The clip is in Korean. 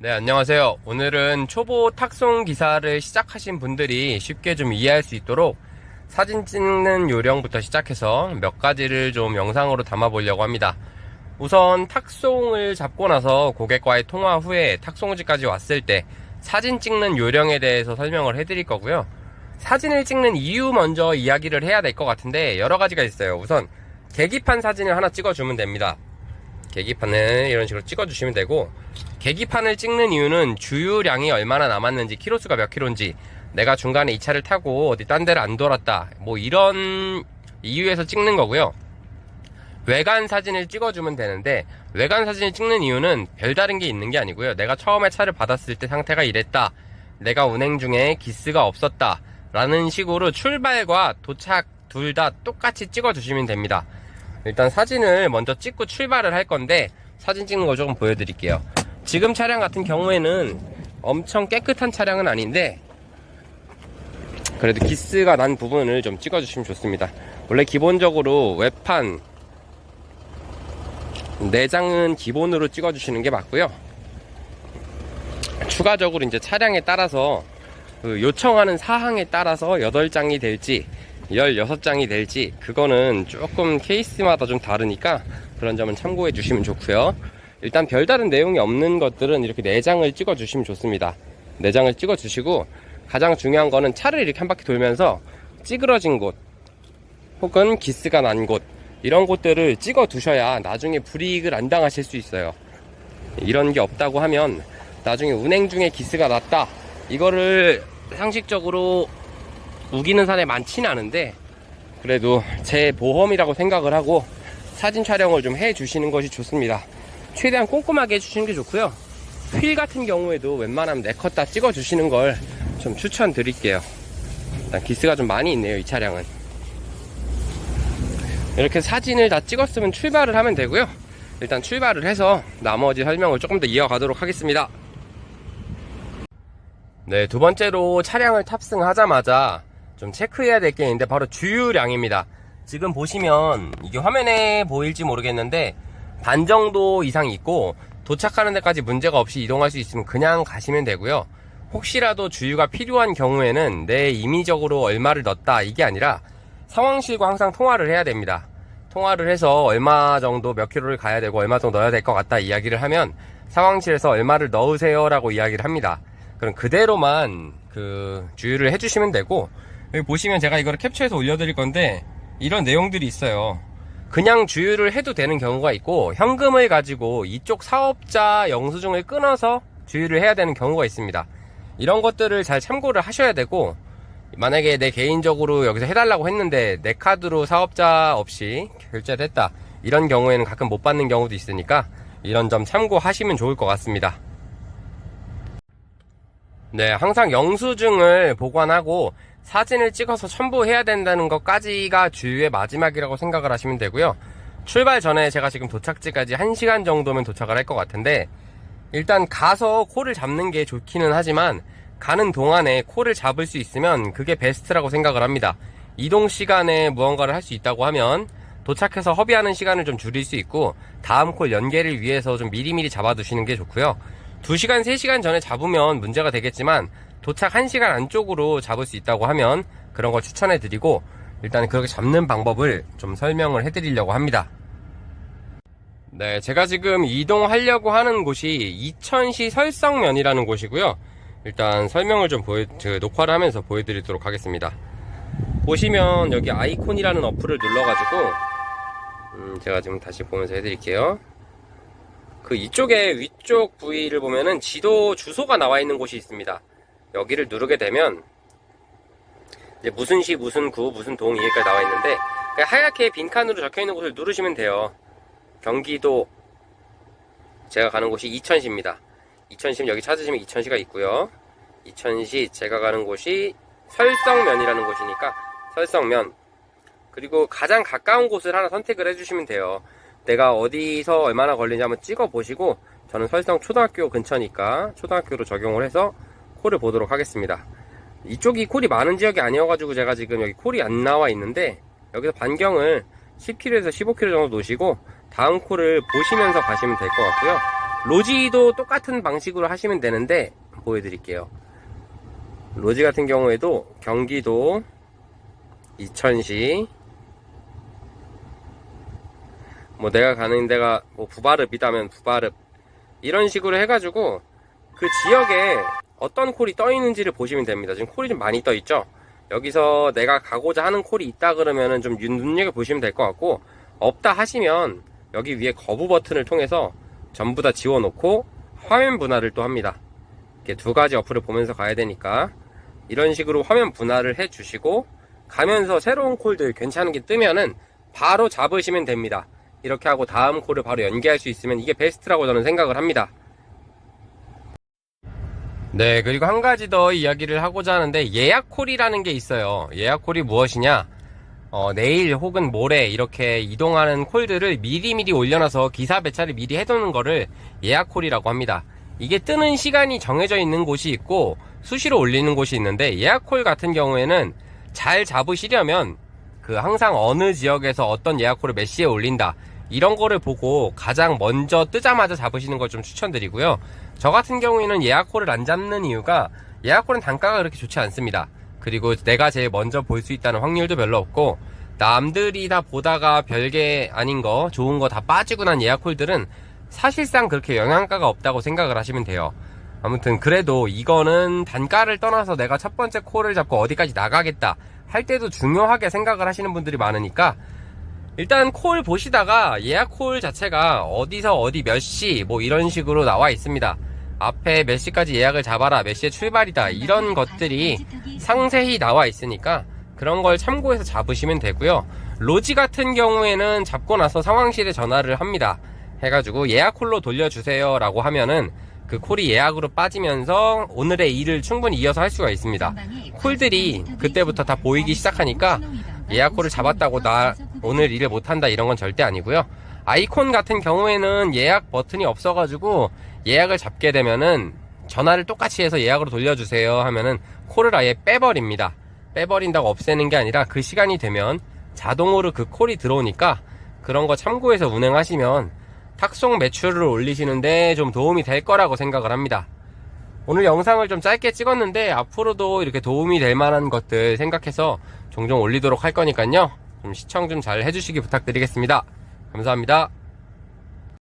네, 안녕하세요. 오늘은 초보 탁송 기사를 시작하신 분들이 쉽게 좀 이해할 수 있도록 사진 찍는 요령부터 시작해서 몇 가지를 좀 영상으로 담아 보려고 합니다. 우선 탁송을 잡고 나서 고객과의 통화 후에 탁송지까지 왔을 때 사진 찍는 요령에 대해서 설명을 해드릴 거고요. 사진을 찍는 이유 먼저 이야기를 해야 될 것 같은데 여러 가지가 있어요. 우선 계기판 사진을 하나 찍어주면 됩니다. 계기판을 이런 식으로 찍어주시면 되고, 계기판을 찍는 이유는 주유량이 얼마나 남았는지, 키로수가 몇 킬로인지, 내가 중간에 이 차를 타고 어디 딴 데를 안 돌았다, 뭐 이런 이유에서 찍는 거고요. 외관 사진을 찍어주면 되는데, 외관 사진을 찍는 이유는 별다른 게 있는 게 아니고요. 내가 처음에 차를 받았을 때 상태가 이랬다, 내가 운행 중에 기스가 없었다 라는 식으로 출발과 도착 둘 다 똑같이 찍어주시면 됩니다. 일단 사진을 먼저 찍고 출발을 할 건데, 사진 찍는 걸 조금 보여드릴게요. 지금 차량 같은 경우에는 엄청 깨끗한 차량은 아닌데 그래도 기스가 난 부분을 좀 찍어주시면 좋습니다. 원래 기본적으로 외판 내장은 기본으로 찍어주시는 게 맞고요. 추가적으로 이제 차량에 따라서 그 요청하는 사항에 따라서 8장이 될지 16장이 될지 그거는 조금 케이스마다 좀 다르니까 그런 점은 참고해 주시면 좋고요. 일단 별다른 내용이 없는 것들은 이렇게 내장을 찍어 주시면 좋습니다. 내장을 찍어 주시고, 가장 중요한 거는 차를 이렇게 한 바퀴 돌면서 찌그러진 곳 혹은 기스가 난 곳, 이런 곳들을 찍어 두셔야 나중에 불이익을 안 당하실 수 있어요. 이런 게 없다고 하면 나중에 운행 중에 기스가 났다, 이거를 상식적으로 우기는 사례 많지는 않은데 그래도 제 보험이라고 생각을 하고 사진 촬영을 좀 해주시는 것이 좋습니다. 최대한 꼼꼼하게 해주시는 게 좋고요. 휠 같은 경우에도 웬만하면 4컷 다 찍어주시는 걸 좀 추천드릴게요. 일단 기스가 좀 많이 있네요, 이 차량은. 이렇게 사진을 다 찍었으면 출발을 하면 되고요. 일단 출발을 해서 나머지 설명을 조금 더 이어가도록 하겠습니다. 네, 두 번째로 차량을 탑승하자마자 좀 체크해야 될 게 있는데 바로 주유량입니다. 지금 보시면 이게 화면에 보일지 모르겠는데 반 정도 이상 있고, 도착하는 데까지 문제가 없이 이동할 수 있으면 그냥 가시면 되고요. 혹시라도 주유가 필요한 경우에는 내 임의적으로 얼마를 넣었다, 이게 아니라 상황실과 항상 통화를 해야 됩니다. 통화를 해서 얼마 정도 몇 킬로를 가야 되고 얼마 정도 넣어야 될 것 같다 이야기를 하면 상황실에서 얼마를 넣으세요 라고 이야기를 합니다. 그럼 그대로만 주유를 해주시면 되고, 여기 보시면 제가 이거를 캡처해서 올려드릴 건데 이런 내용들이 있어요. 그냥 주유를 해도 되는 경우가 있고, 현금을 가지고 이쪽 사업자 영수증을 끊어서 주유를 해야 되는 경우가 있습니다. 이런 것들을 잘 참고를 하셔야 되고, 만약에 내 개인적으로 여기서 해달라고 했는데 내 카드로 사업자 없이 결제를 했다, 이런 경우에는 가끔 못 받는 경우도 있으니까 이런 점 참고하시면 좋을 것 같습니다. 네, 항상 영수증을 보관하고 사진을 찍어서 첨부해야 된다는 것까지가 주유의 마지막이라고 생각을 하시면 되고요. 출발 전에 제가 지금 도착지까지 1시간 정도면 도착을 할 것 같은데, 일단 가서 콜을 잡는 게 좋기는 하지만 가는 동안에 콜을 잡을 수 있으면 그게 베스트라고 생각을 합니다. 이동 시간에 무언가를 할 수 있다고 하면 도착해서 허비하는 시간을 좀 줄일 수 있고, 다음 콜 연계를 위해서 좀 미리미리 잡아두시는 게 좋고요. 2시간, 3시간 전에 잡으면 문제가 되겠지만 도착 1시간 안쪽으로 잡을 수 있다고 하면 그런 걸 추천해 드리고, 일단 그렇게 잡는 방법을 좀 설명을 해 드리려고 합니다. 네, 제가 지금 이동하려고 하는 곳이 이천시 설성면이라는 곳이고요. 일단 설명을 좀 녹화를 하면서 보여드리도록 하겠습니다. 보시면 여기 아이콘이라는 어플을 눌러가지고 제가 지금 다시 보면서 해드릴게요. 이쪽에 위쪽 부위를 보면은 지도 주소가 나와 있는 곳이 있습니다. 여기를 누르게 되면 이제 무슨 시, 무슨 구, 무슨 동, 이게까지 나와 있는데, 그냥 하얗게 빈칸으로 적혀 있는 곳을 누르시면 돼요. 경기도, 제가 가는 곳이 이천시입니다. 이천시, 여기 찾으시면 이천시가 있고요. 이천시, 제가 가는 곳이 설성면이라는 곳이니까 설성면, 그리고 가장 가까운 곳을 하나 선택을 해주시면 돼요. 내가 어디서 얼마나 걸리는지 한번 찍어 보시고, 저는 설성 초등학교 근처니까 초등학교로 적용을 해서 콜을 보도록 하겠습니다. 이쪽이 콜이 많은 지역이 아니어가지고 제가 지금 여기 콜이 안 나와 있는데, 여기서 반경을 10km에서 15km 정도 놓으시고 다음 콜을 보시면서 가시면 될 것 같고요. 로지도 똑같은 방식으로 하시면 되는데 보여드릴게요. 로지 같은 경우에도 경기도, 이천시, 뭐 내가 가는 데가 뭐 부바릅이다면 부바릅, 이런 식으로 해가지고 그 지역에 어떤 콜이 떠 있는지를 보시면 됩니다. 지금 콜이 좀 많이 떠 있죠. 여기서 내가 가고자 하는 콜이 있다 그러면은 좀 눈여겨 보시면 될 것 같고, 없다 하시면 여기 위에 거부 버튼을 통해서 전부 다 지워놓고 화면 분할을 또 합니다. 이렇게 두 가지 어플을 보면서 가야 되니까 이런 식으로 화면 분할을 해 주시고 가면서 새로운 콜들 괜찮은 게 뜨면은 바로 잡으시면 됩니다. 이렇게 하고 다음 콜을 바로 연계할 수 있으면 이게 베스트라고 저는 생각을 합니다. 네, 그리고 한 가지 더 이야기를 하고자 하는데, 예약 콜이라는 게 있어요. 예약 콜이 무엇이냐? 내일 혹은 모레 이렇게 이동하는 콜들을 미리미리 올려놔서 기사 배차를 미리 해두는 거를 예약 콜이라고 합니다. 이게 뜨는 시간이 정해져 있는 곳이 있고 수시로 올리는 곳이 있는데, 예약 콜 같은 경우에는 잘 잡으시려면 항상 어느 지역에서 어떤 예약 콜을 몇 시에 올린다, 이런 거를 보고 가장 먼저 뜨자마자 잡으시는 걸 좀 추천드리고요. 저 같은 경우에는 예약콜을 안 잡는 이유가, 예약콜은 단가가 그렇게 좋지 않습니다. 그리고 내가 제일 먼저 볼 수 있다는 확률도 별로 없고, 남들이 다 보다가 별게 아닌 거, 좋은 거 다 빠지고 난 예약콜들은 사실상 그렇게 영양가가 없다고 생각을 하시면 돼요. 아무튼 그래도 이거는 단가를 떠나서 내가 첫 번째 콜을 잡고 어디까지 나가겠다 할 때도 중요하게 생각을 하시는 분들이 많으니까, 일단 콜 보시다가 예약 콜 자체가 어디서 어디 몇 시 뭐 이런 식으로 나와 있습니다. 앞에 몇 시까지 예약을 잡아라, 몇 시에 출발이다, 이런 것들이 상세히 나와 있으니까 그런 걸 참고해서 잡으시면 되고요. 로지 같은 경우에는 잡고 나서 상황실에 전화를 합니다. 해가지고 예약 콜로 돌려주세요 라고 하면은 그 콜이 예약으로 빠지면서 오늘의 일을 충분히 이어서 할 수가 있습니다. 콜들이 그때부터 다 보이기 시작하니까 예약 콜을 잡았다고 나 오늘 일을 못한다 이런 건 절대 아니고요. 아이콘 같은 경우에는 예약 버튼이 없어가지고 예약을 잡게 되면은 전화를 똑같이 해서 예약으로 돌려주세요 하면은 콜을 아예 빼버립니다. 빼버린다고 없애는 게 아니라 그 시간이 되면 자동으로 그 콜이 들어오니까 그런 거 참고해서 운행하시면 탁송 매출을 올리시는데 좀 도움이 될 거라고 생각을 합니다. 오늘 영상을 좀 짧게 찍었는데 앞으로도 이렇게 도움이 될 만한 것들 생각해서 종종 올리도록 할 거니까요. 좀 시청 좀 잘 해주시기 부탁드리겠습니다. 감사합니다.